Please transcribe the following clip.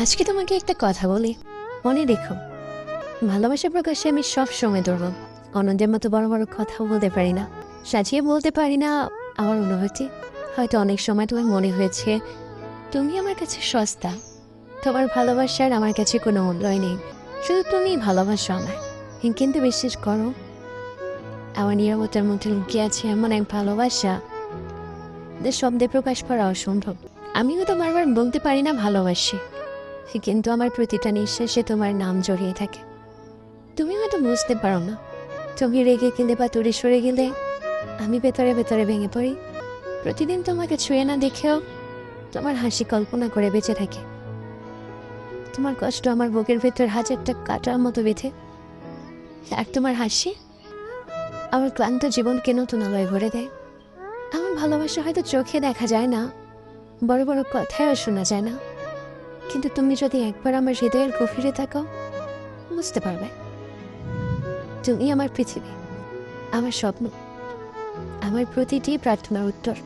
আজকে তোমাকে একটা কথা বলি, মনে রেখো। ভালোবাসা প্রকাশে আমি সব সময় ধরব। অন্যদের মতো বড় বড় কথা বলতে পারি না, সাজিয়ে বলতে পারি না আমার অনুভূতি। হয়তো অনেক সময় তোমার মনে হয়েছে তুমি আমার কাছে সস্তা, তোমার ভালোবাসার আমার কাছে কোনো মূল্যই নেই, শুধু তুমি ভালোবাসো আমায়। কিন্তু বিশ্বাস করো, আমার নিরাপত্তার মধ্যে লুকিয়ে আছে এমন এক ভালোবাসা যে শব্দে প্রকাশ করা অসম্ভব। আমিও তো বারবার বলতে পারি না ভালোবাসি, কিন্তু আমার প্রতিটা নিঃশ্বাসে তোমার নাম জড়িয়ে থাকে। তুমি হয়তো বুঝতে পারো না, তুমি রেগে গেলে বা দূরে সরে গেলে আমি ভেতরে ভেতরে ভেঙে পড়ি। প্রতিদিন তোমাকে ছুঁয়ে না দেখেও তোমার হাসি কল্পনা করে বেঁচে থাকে। তোমার কষ্ট আমার বুকের ভেতর হাজারটা কাটার মতো বেঁধে, আর তোমার হাসি আমার ক্লান্ত জীবনকে নতুন আলোয় ভরে দেয়। আমার ভালোবাসা হয়তো চোখে দেখা যায় না, বড় বড় কথায়ও শোনা যায় না, কিন্তু তুমি যদি একবার আমার হৃদয়ের গভীরে থাকো বুঝতে পারবে। তুমি আমার পৃথিবী, আমার স্বপ্ন, আমার প্রতিটি প্রার্থনার উত্তর।